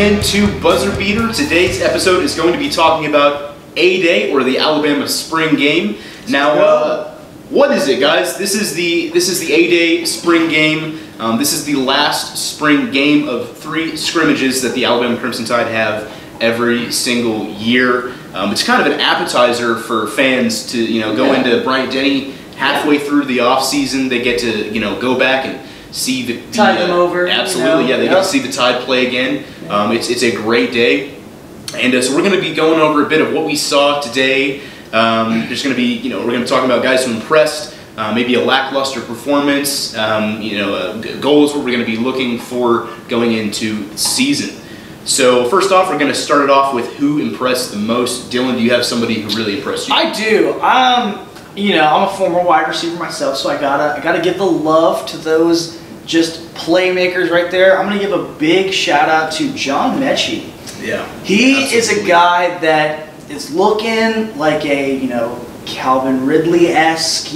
into Buzzer Beater. Today's episode is going to be talking about A-Day, or the Alabama Spring Game. Now, what is it, guys? This is the A-Day Spring Game. This is the last spring game of 3 scrimmages that the Alabama Crimson Tide have every single year. It's kind of an appetizer for fans to go into Bryant-Denny halfway through the off season. They get to go back and see the tide them over. Absolutely, yeah. They get to see the Tide play again. It's a great day, and so we're going to be going over a bit of what we saw today. There's going to be we're going to be talking about guys who impressed, maybe a lackluster performance, goals what we're going to be looking for going into the season. So first off, we're going to start it off with who impressed the most. Dylan, do you have somebody who really impressed you? I do. I'm a former wide receiver myself, so I gotta give the love to those just playmakers right there. I'm gonna give a big shout out to John Mechie. Yeah, he is a guy that is looking like a Calvin Ridley-esque,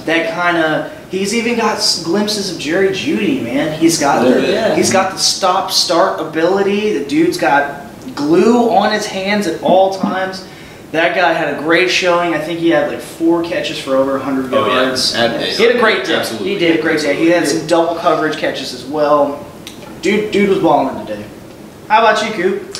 that kind of. He's even got glimpses of Jerry Jeudy, man. He's got the stop-start ability. The dude's got glue on his hands at all times. That guy had a great showing. I think he had like 4 catches for over 100 yards. Yeah. He had a great day. Absolutely. He did a great day. He had some double coverage catches as well. Dude was balling today. How about you, Coop?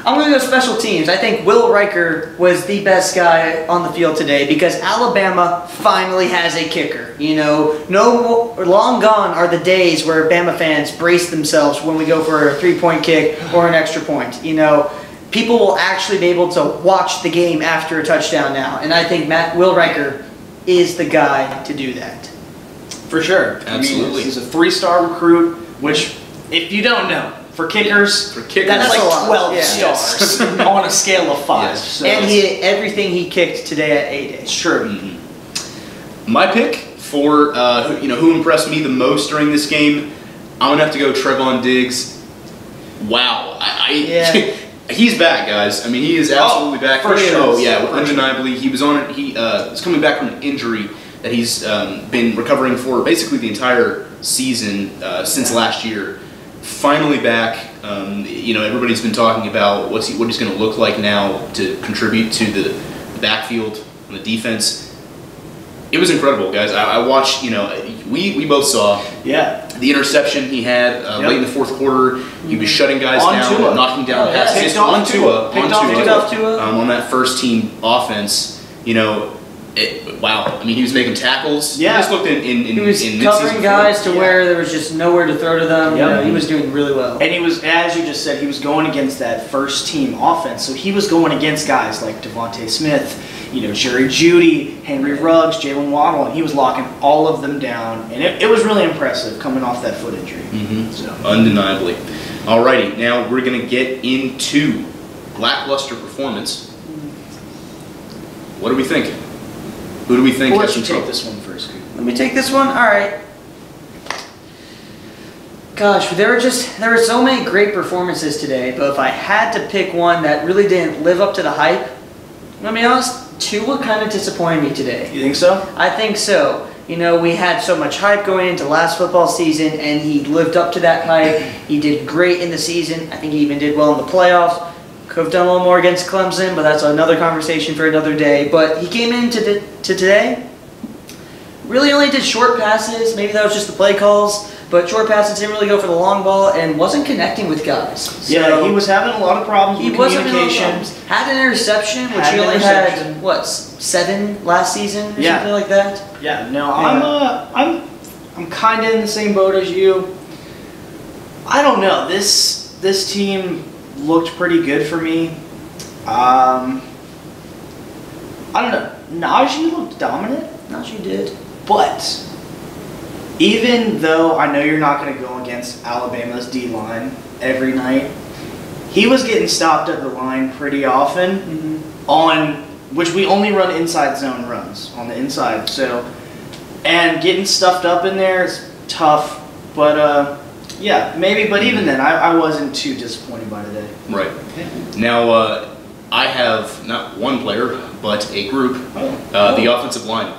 I'm going to go special teams. I think Will Riker was the best guy on the field today because Alabama finally has a kicker. Long gone are the days where Bama fans brace themselves when we go for a 3-point kick or an extra point. People will actually be able to watch the game after a touchdown now, and I think Will Riker is the guy to do that. For sure. Absolutely. He's a 3-star recruit, which, if you don't know, for kickers, that's like 12 stars on a scale of 5. Yes. So and everything he kicked today at A-Day. It's true. Mm-hmm. My pick for who impressed me the most during this game, I'm gonna have to go Trevon Diggs. Wow, he's back, guys. I mean, he is absolutely back. For sure. Oh yeah, undeniably. He was on it. He's coming back from an injury that he's been recovering for basically the entire season since last year. Finally back. Everybody's been talking about what he's going to look like now to contribute to the backfield on the defense. It was incredible, guys. I watched. We both saw. Yeah. The interception he had late in the 4th quarter. He was shutting guys down, Tua. knocking down passes on Tua, on that first team offense. Wow. I mean, he was making tackles. Yeah. He just looked he was covering guys to where there was just nowhere to throw to them. Yep. He was doing really well. And he was, as you just said, he was going against that first team offense. So he was going against guys like Devontae Smith, Jerry Jeudy, Henry Ruggs, Jalen Waddle, and he was locking all of them down. And it was really impressive coming off that foot injury. Mm-hmm. So. Undeniably. Alrighty, now we're going to get into lackluster performance. What do we think? Who do we think Well, has let you some take trouble? this one first, Coop. Let me take this one. All right. Gosh, there were so many great performances today, but if I had to pick one that really didn't live up to the hype, I'm gonna be honest, Tua kind of disappointed me today. You think so? I think so. We had so much hype going into last football season, and he lived up to that hype. He did great in the season. I think he even did well in the playoffs. Could have done a little more against Clemson, but that's another conversation for another day. But he came into today, really only did short passes. Maybe that was just the play calls, but short passes, didn't really go for the long ball, and wasn't connecting with guys. So he was having a lot of problems with communication. Had an interception, which he only had, what, 7 last season or something like that? Yeah, no, I'm kind of in the same boat as you. I don't know. This team looked pretty good for me. I don't know. Najee looked dominant. Najee did. But even though I know you're not going to go against Alabama's D-line every night, he was getting stopped at the line pretty often on which we only run inside zone runs on the inside. So, and getting stuffed up in there is tough. But yeah, maybe. But even then, I wasn't too disappointed by today. Right. Now, I have not one player, but a group, the offensive line.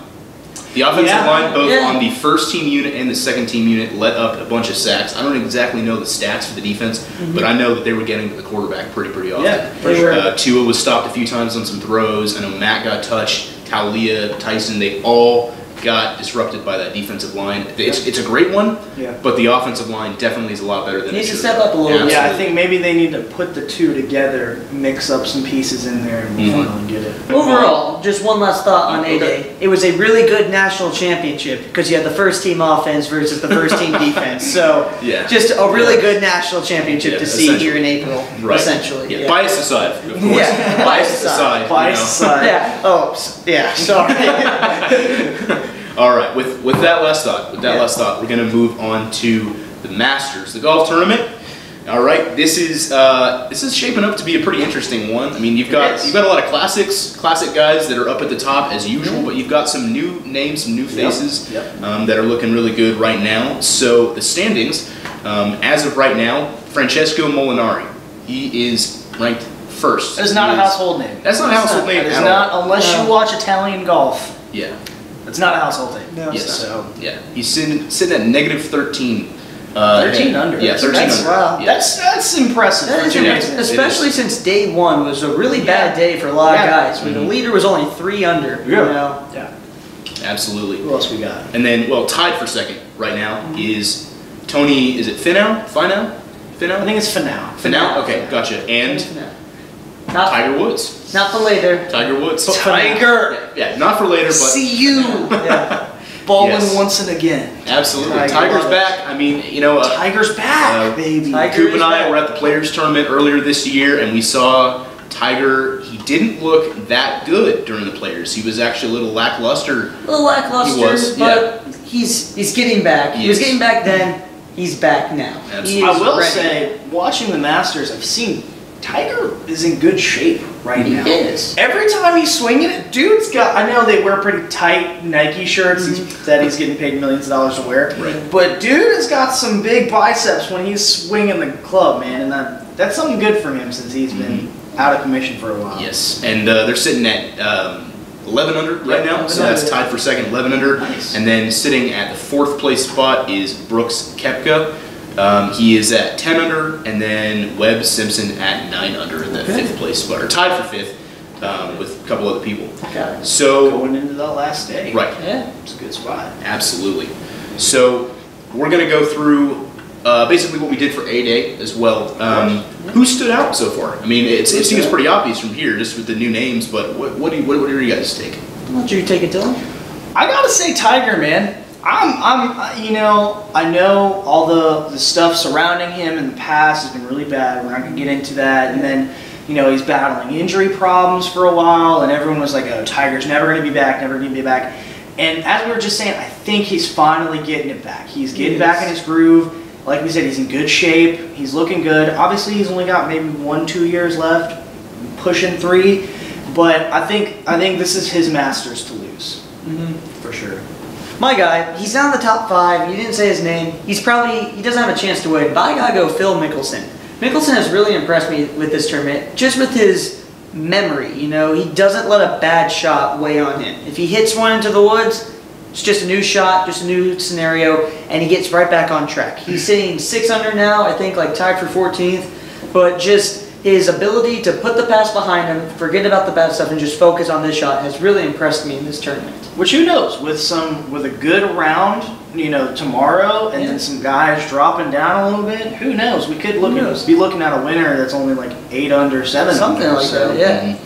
The offensive line, both Yeah. on the first team unit and the second team unit, let up a bunch of sacks. I don't exactly know the stats for the defense, but I know that they were getting to the quarterback pretty often. Yeah, for sure. Tua was stopped a few times on some throws. I know Matt got touched. Talia, Tyson, they all got disrupted by that defensive line. It's a great one, but the offensive line definitely is a lot better than Needs it to should step be. up a little bit. Yeah, I think maybe they need to put the two together, mix up some pieces in there, and we'll finally get it. Overall, just one last thought on Okay. A-Day. It was a really good national championship because you had the first team offense versus the first team defense. So, Yeah. just a really good national championship to see here in April, Right. essentially. Yeah. Bias aside, of course. Yeah. Bias aside. Bias aside. Yeah. Oh, yeah. Sorry. All right. With that last thought, we're gonna move on to the Masters, the golf tournament. All right. This is shaping up to be a pretty interesting one. I mean, you've got a lot of classic guys that are up at the top as usual, but you've got some new names, some new faces that are looking really good right now. So the standings, as of right now, Francesco Molinari, he is ranked first. That is not a household name. That's not a household name That is at not, all. unless you watch Italian golf. Yeah. It's not a household name. No, Yes. So Yeah. He's sitting at negative 13. 13 under. Yeah, 13 That's- under. wow. Yeah. that's impressive. That is for amazing, Jamaican. especially since day one was a really bad day for a lot of guys. When the leader was only 3 under. You know? Yeah. Absolutely. Who else we got? And then, well, tied for second right now is Tony. Is it Finau? Finau? I think it's Finau. Finau. Okay, gotcha. And Not, Tiger Woods. not for later. Tiger Woods. Tiger! Yeah, not for later, but See you! Yeah. Balling Yes. once and again. absolutely. Tiger Tiger's Woods. back. I mean, you know, Tiger's back, baby. Tiger- Coop and is I back. were at the Players Tournament earlier this year, and we saw Tiger. He didn't look that good during the Players. He was actually a little lackluster. A little lackluster, He was, but he's getting back. He was Yes. getting back then. He's back now. Absolutely. He I is will ready. say, watching the Masters, I've seen Tiger is in good shape right He now. is. Every time he's swinging it, dude's got. I know they wear pretty tight Nike shirts that he's getting paid millions of dollars to wear. Right. But dude has got some big biceps when he's swinging the club, man, and that's something good for him since he's been out of commission for a while. Yes, and they're sitting at 11 under right now, so that's tied for second, 11 under. Nice. And then sitting at the 4th place spot is Brooks Koepka. He is at 10 under, and then Webb Simpson at 9 under in the 5th place spot, or tied for 5th with a couple other people. Got it. So, Going into the last day. right, Yeah. It's a good spot. absolutely. So we're gonna go through basically what we did for A-Day as well. Who stood out so far? I mean, it seems pretty obvious from here, just with the new names. But what do you guys take? Why don't you take it, Dylan? I gotta say Tiger, man. You know, I know all the stuff surrounding him in the past has been really bad. We're not gonna get into that. And then, you know, he's battling injury problems for a while, and everyone was like, "Oh, Tiger's never gonna be back, never gonna be back." And as we were just saying, I think he's finally getting it back. He's getting back in his groove. Like we said, he's in good shape. He's looking good. Obviously, he's only got maybe 1-2 years left, pushing 3. But I think this is his Masters to lose, for sure. My guy, he's not in the top 5. You didn't say his name. He doesn't have a chance to win. But I gotta go Phil Mickelson. Mickelson has really impressed me with this tournament, just with his memory. You know, he doesn't let a bad shot weigh on him. If he hits one into the woods, it's just a new shot, just a new scenario, and he gets right back on track. He's sitting 6 under now, I think, like tied for 14th, but just his ability to put the past behind him, forget about the bad stuff, and just focus on this shot has really impressed me in this tournament. Which, who knows, with a good round, you know, tomorrow, and then some guys dropping down a little bit, who knows? We could be looking at a winner that's only like 8 under, 7 Something under. like that, yeah.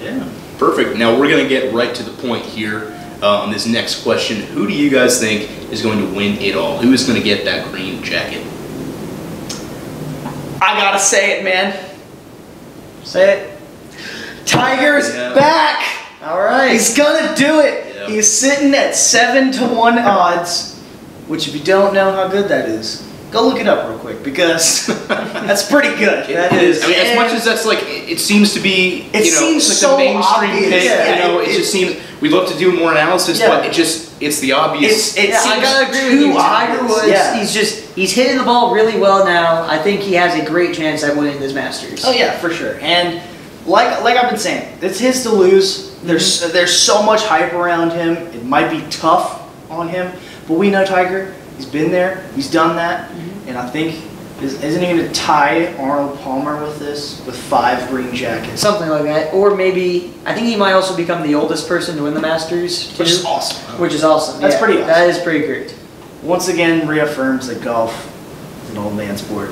Yeah. Perfect. Now we're gonna get right to the point here on this next question. Who do you guys think is going to win it all? Who is going to get that green jacket? I gotta say it, man. Say it. Tiger's back. All right. He's gonna do it. Yeah. He's sitting at 7-1 odds, which if you don't know how good that is, go look it up real quick because that's pretty good. That is. I mean, as much as that's like, it seems to be, It you know, seems it's so like the mainstream obvious. pick. Yeah, You know, it just seems we'd love to do more analysis, Yeah. but it's the obvious. It Yeah, I seems gotta agree with too you. Tiger obvious. Woods, Yeah. he's hitting the ball really well now. I think he has a great chance at winning this Masters. Oh yeah, for sure. And like I've been saying, it's his to lose. There's so much hype around him. It might be tough on him, but we know Tiger. He's been there. He's done that, and I think isn't he going to tie Arnold Palmer with this with 5 green jackets? Something like that, or maybe I think he might also become the oldest person to win the Masters, Which is awesome. Which is awesome. That's pretty awesome. That is pretty great. Once again, reaffirms that golf is an old man sport.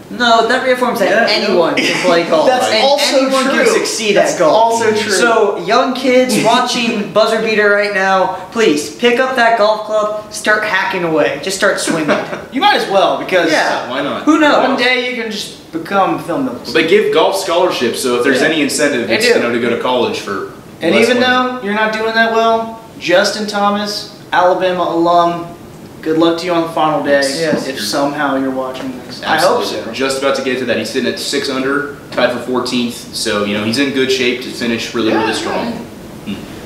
No, that reaffirms that anyone can play golf. That's and also anyone true. can succeed That's at golf. also true. So, young kids watching Buzzer Beater right now, please pick up that golf club, start hacking away, just start swinging. You might as well, because Why not? Who knows? one day you can just become Phil Mickelson. Well, they give golf scholarships, so if there's any incentive, They it's do. to go to college for. And less even money. though you're not doing that well, Justin Thomas, Alabama alum, good luck to you on the final day. Yes. If somehow you're watching this. I hope Absolutely. so. We're just about to get to that. He's sitting at 6 under, tied for 14th. So he's in good shape to finish really strong.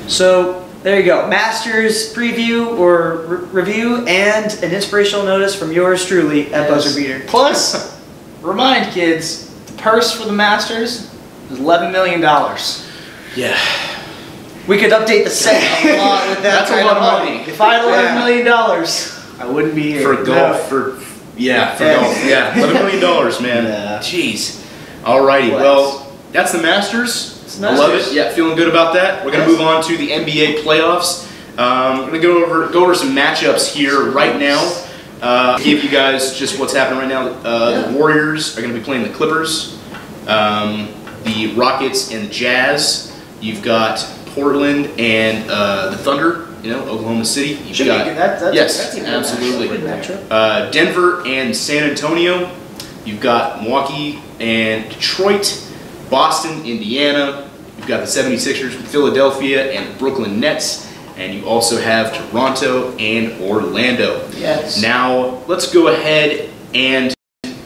So, there you go. Masters preview or review and an inspirational notice from yours truly at Buzzer Beater. Plus, remind kids, the purse for the Masters is $11 million. Yeah. We could update the set a lot with that. That's a kind lot of money. If I had $11 million, I wouldn't be here. For golf, for golf, yeah, $11 million, man. Yeah. Jeez. Alrighty, well, that's the Masters. I love it. Yeah, feeling good about that. We're gonna move on to the NBA playoffs. We're gonna go over some matchups here right now. Give you guys just what's happening right now. The Warriors are gonna be playing the Clippers, the Rockets and the Jazz. You've got Portland and the Thunder. Oklahoma City. You've got That's a good absolutely. matchup. Denver and San Antonio. You've got Milwaukee and Detroit, Boston, Indiana. You've got the 76ers from Philadelphia and Brooklyn Nets. And you also have Toronto and Orlando. Yes. Now, let's go ahead and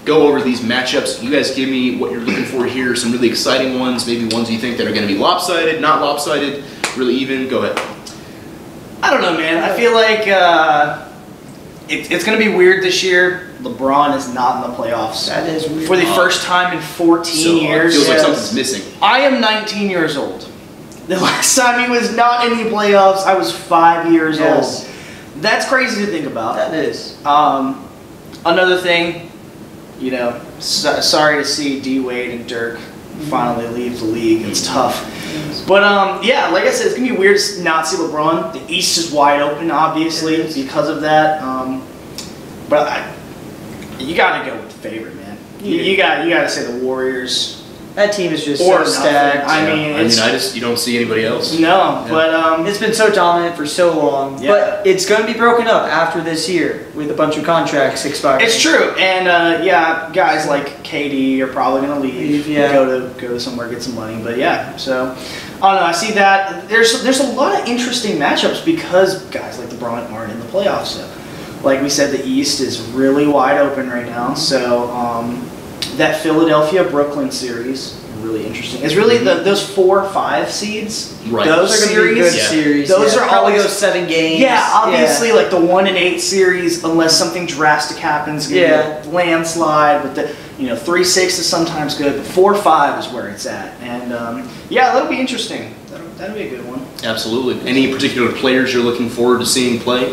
go over these matchups. You guys give me what you're looking for here. Some really exciting ones, maybe ones you think that are going to be lopsided, not lopsided, really even. Go ahead. I don't know, man. I feel like it's going to be weird this year. LeBron is not in the playoffs. That is weird. For the first time in 14 So years. it feels like something's missing. I am 19 years old. The last time he was not in the playoffs, I was 5 years Yes. old. That's crazy to think about. That is. Another thing, sorry to see D Wade and Dirk finally leave the league. It's tough. But yeah, like I said, it's gonna be weird to not see LeBron. The East is wide open, obviously, because of that. But you gotta go with the favorite, man. You gotta say the Warriors. That team is just Or so nothing. stacked. You don't see anybody else. No, but It's been so dominant for so long. Yeah. But it's going to be broken up after this year with a bunch of contracts expiring. it's true. And yeah, guys like KD are probably gonna leave. Yeah. Go to somewhere, get some money. But yeah, so I don't know. I see that there's a lot of interesting matchups because guys like LeBron aren't in the playoffs. So, like we said, the East is really wide open right now. So that Philadelphia-Brooklyn series, really interesting. It's really those 4 or 5 seeds. Right. Those Those are going to be a good Yeah. series. Those are probably always- go 7 games. Yeah, obviously, like the 1 and 8 series, unless something drastic happens, it's gonna be a landslide. But the 3-6 is sometimes good, but 4-5 is where it's at. And yeah, that'll be interesting. That'll be a good one. Absolutely. Any particular players you're looking forward to seeing play?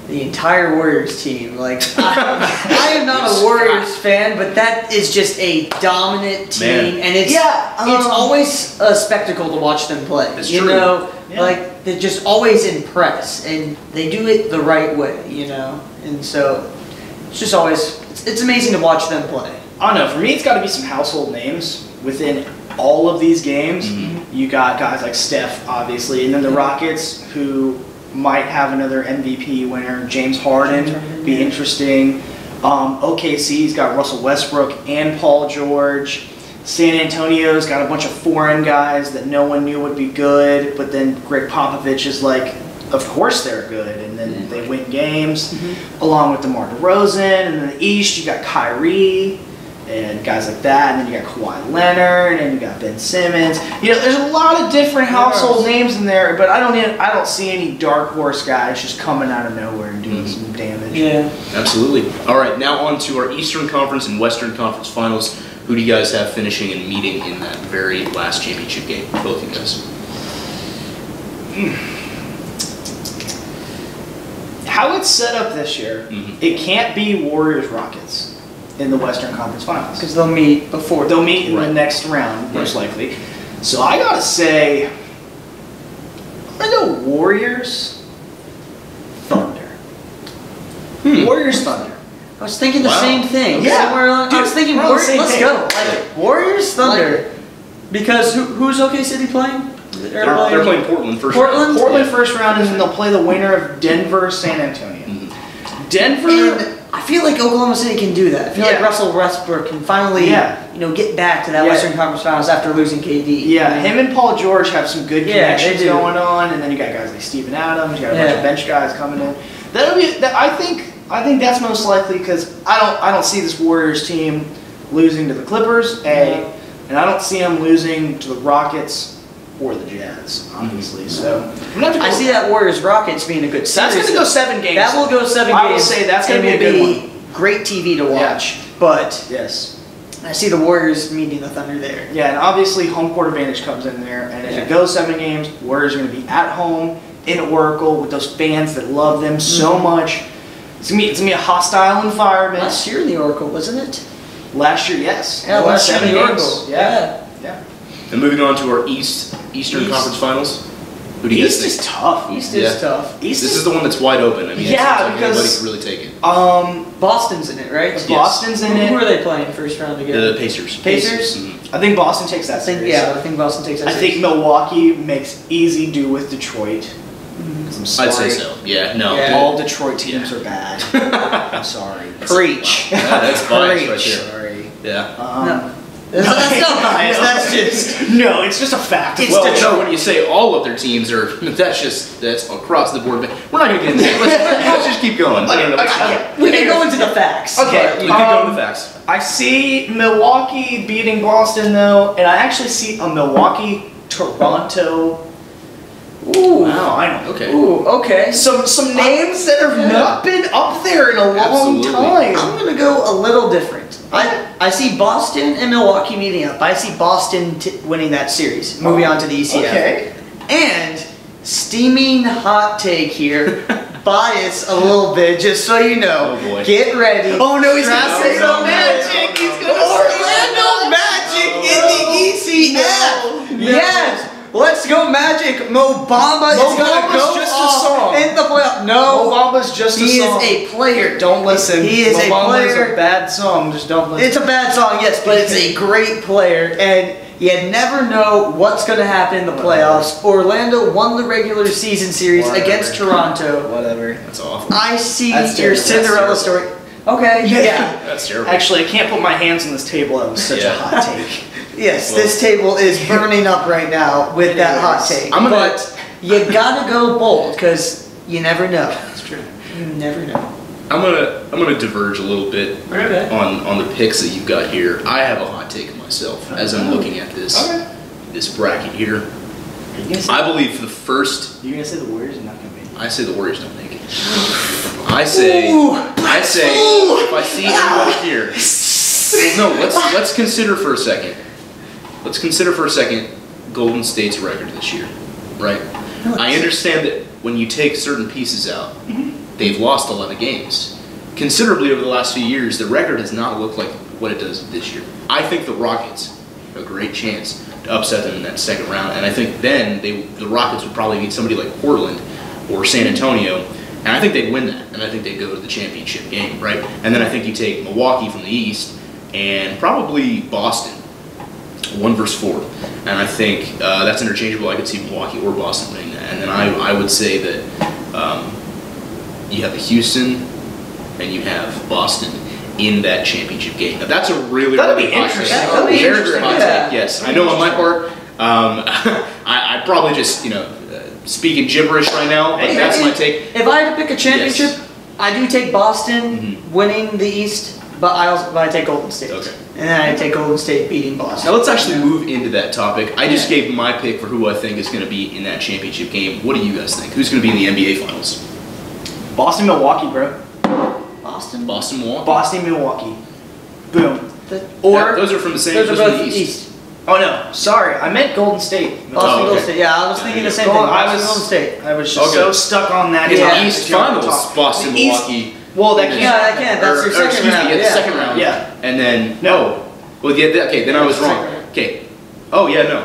The entire Warriors team. Like, I am not a Warriors fan, but that is just a dominant team, Man. and it's always a spectacle to watch them play. It's you true. know, Yeah. like they just always impress, and they do it the right way. And so it's just always it's amazing to watch them play. I don't know. For me, it's got to be some household names within all of these games. You got guys like Steph, obviously, and then the Rockets, who might have another MVP winner. James Harden, be interesting. OKC's got Russell Westbrook and Paul George. San Antonio's got a bunch of foreign guys that no one knew would be good, but then Greg Popovich is like, of course they're good, and then they win games, along with DeMar DeRozan. And in the East, you got Kyrie. and guys like that, and then you got Kawhi Leonard, and you got Ben Simmons. You know, there's a lot of different household names in there, but I don't see any dark horse guys just coming out of nowhere and doing some damage. Yeah. Absolutely. All right, now on to our Eastern Conference and Western Conference Finals. Who do you guys have finishing and meeting in that very last championship game? Both of you guys. How it's set up this year, it can't be Warriors-Rockets in the Western Conference Finals. Because they'll meet before. They'll meet in Right. the next round, most Right. likely. So I gotta say, I go Warriors, Thunder. Warriors, Thunder. I was thinking the Wow. same thing. Yeah. I was thinking, we're on the same let's page. go. Like, Warriors, Thunder. Because who's OK City playing? They're playing Portland first Portland? round. Portland first round, and then they'll play the winner of Denver, San Antonio. Denver. And I feel like Oklahoma City can do that. I feel like Yeah. Russell Westbrook can finally, get back to that Yeah. Western Conference Finals after losing KD. Yeah, him and Paul George have some good Yeah, connections they do. going on, and then you got guys like Steven Adams. You got a bunch Yeah. of bench guys coming in. That'll be. I think that's most likely because I don't see this Warriors team losing to the Clippers, and I don't see them losing to the Rockets or the Jazz, obviously. So I'm gonna have to go I see that Warriors Rockets being a good series. That's gonna go 7 games. That will go 7 I games. will say that's gonna and be a will good one. Great TV to Yeah. watch. But Yes. I see the Warriors meeting the Thunder there. Yeah, and obviously home court advantage comes in there, and if it goes 7 games, Warriors are going to be at home in Oracle with those fans that love them so much. It's gonna be a hostile environment. Last year in the Oracle, wasn't it? Last year, yes. Yeah, Won last year in 7 the games. Oracle. Yeah. And moving on to our Eastern East. Conference Finals. Who do you guys East think? is tough. East Yeah. is tough. East This is is the one that's wide open. I mean, Yeah, it seems like because- anybody can really take it. Boston's in it, right? Yes. Boston's in Who it. are they playing first round again? The Pacers. Pacers? Mhm. I think Boston takes that I think, series. I think Boston takes that I think series. Milwaukee makes easy do with Detroit. 'Cause I'm sorry. I'd say so. Yeah, no. Yeah. All Detroit teams are bad. I'm sorry. Preach. Yeah, that's bias right Preach. there. Sorry. Yeah. No. That's not bias. That's just. No, it's just a fact. It's Well, Detroit. no, when you say all of their teams are, that's across the board. But we're not going to get into that. Let's just keep going. I don't know. We can go into the facts. Okay. but, We you know, can go to the facts. I see Milwaukee beating Boston though, and I actually see a Milwaukee Toronto. Ooh. Final. Okay. Ooh. Okay. Some names that have Yeah. not been up there in a long Absolutely. time. I'm gonna go a little different. I see Boston and Milwaukee meeting up. I see Boston winning that series, moving on to the ECF. Okay. And steaming hot take here, bias a little bit, just so you know. Oh, boy. Get ready. Oh no, he's Strap gonna say in. the Magic. He's gonna Orlando Magic in the ECF. No. Yes. Let's go Magic. Mo Bamba is Mo gonna Bamba's go just a off song. in the playoff. Mo No, Bamba's just a he song. is a player. Don't listen. He is a Mo Bamba player. is a bad song. Just don't listen. It's a bad song, yes, but it's a great player, and you never know what's going to happen in the playoffs. Orlando won the regular season series Whatever. against Toronto. Whatever. That's awful. I see That's your terrible. Cinderella That's story. Okay, yeah. That's terrible. Actually, I can't put my hands on this table. That was such Yeah. a hot take. Yes, Well- this table is burning up right now with that hot take. I'm gonna- But you gotta go bold, because you never know. That's true. You never know. I'm gonna diverge a little bit Okay. on the picks that you've got here. I have a hot take myself as I'm looking at this Okay. this bracket here. Are you gonna say, I believe for the first, you're gonna say the Warriors are not gonna be? I say the Warriors don't make it. I say, Ooh, if I see anyone here, well, no, let's consider for a second. Let's consider for a second Golden State's record this year, right? I understand that when you take certain pieces out, they've lost a lot of games. Considerably over the last few years, the record has not looked like what it does this year. I think the Rockets have a great chance to upset them in that second round, and I think then the Rockets would probably beat somebody like Portland or San Antonio, and I think they'd win that, and I think they'd go to the championship game, right? And then I think you take Milwaukee from the East, and probably Boston, 1 versus 4, and I think that's interchangeable. I could see Milwaukee or Boston winning that, and then I would say that you have Houston and you have Boston in that championship game. Now that's a really That'd really be hot interesting. take. That'd be Very, very interesting, hot yeah. take. Yes, I know on my part. I probably just speaking gibberish right now, but that's my take. If I had to pick a championship, Yes. I do take Boston winning the East. but I take Golden State. Okay. And then I take Golden State beating Boston. Now let's actually move into that topic. I just gave my pick for who I think is going to be in that championship game. What do you guys think? Who's going to be in the NBA Finals? Boston, Milwaukee, bro. Boston? Boston, Milwaukee. Boston, Milwaukee. Boom. Those are from the same. Those are from both the East. Oh no, sorry, I meant Golden State. Boston, okay. Golden State. Yeah, I was thinking the same thing. Golden State. I was just Okay. so stuck on that. In Yeah. the East Finals, Boston, The East- Milwaukee. Well, that Yeah, can't. that can't. That's your second excuse round. me, Yeah. the second round. Yeah. And then No. Well, yeah. Okay, then I was Second wrong. round. Okay. Oh yeah, no.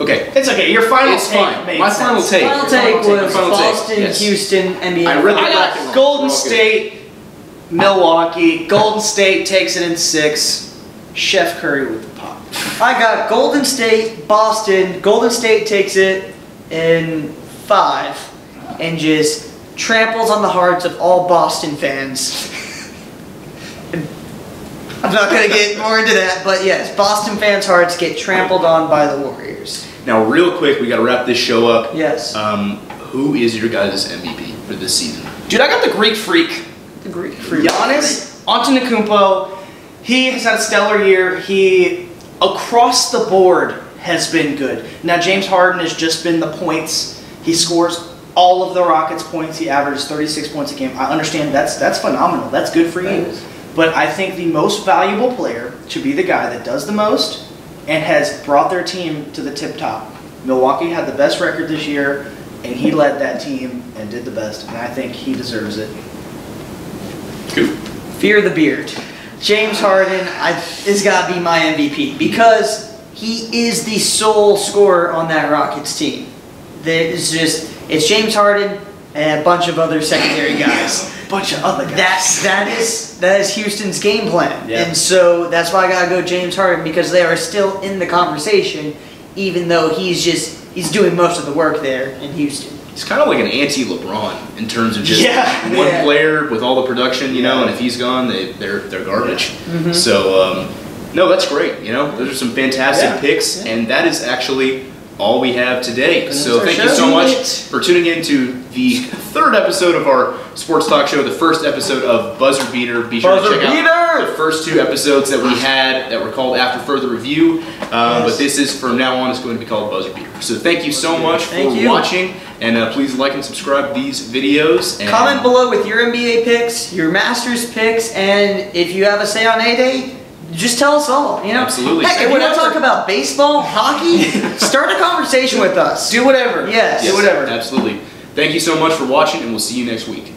Okay. It's okay. Your final It's take fine. made My sense. final take. Final take was Final take, Boston, yes. Houston, NBA. I read the I bracket got wrong. Golden We're all good. State, Milwaukee. Golden State takes it in 6. Chef Curry with the pop. I got Golden State, Boston. Golden State takes it in 5 and just tramples on the hearts of all Boston fans. I'm not going to get more into that, but yes, Boston fans' hearts get trampled on by the Warriors. Now, real quick, we got to wrap this show up. Yes. Who is your guys' MVP for this season? Dude, I got the Greek Freak. The Greek Giannis Antetokounmpo. He has had a stellar year. He, across the board, has been good. Now, James Harden has just been the points. He scores all of the Rockets' points. He averages 36 points a game. I understand that's phenomenal. That's good for you. But I think the most valuable player should be the guy that does the most and has brought their team to the tip top. Milwaukee had the best record this year, and he led that team and did the best, and I think he deserves it. Cool. Fear the beard. James Harden has got to be my MVP because he is the sole scorer on that Rockets team. It's James Harden and a bunch of other secondary guys. Bunch of other guys. That is Houston's game plan. Yeah. And so that's why I gotta go James Harden because they are still in the conversation, even though he's doing most of the work there in Houston. He's kind of like an anti-LeBron in terms of just Yeah. one Yeah. player with all the production, you know, and if he's gone, they're garbage. Mhm. So, no, that's great. You know, those are some fantastic Yeah. picks, and that is actually all we have today. That's So our thank you show. so much for tuning in to the 3rd episode of our sports talk show, the 1st episode of Buzzer Beater. Be sure to Buzzer check out Beater! the first 2 episodes that we had that were called After Further Review. But this is, from now on, is going to be called Buzzer Beater. So thank you so much for Thank you. watching, and please like and subscribe to these videos. And Comment below with your NBA picks, your Masters picks, and if you have a say on A-Day, just tell us all. You know, Absolutely. Heck, Say if you want to whatever. talk about baseball, hockey, start a conversation with us. Do whatever. Yes. Do whatever. Absolutely. Thank you so much for watching, and we'll see you next week.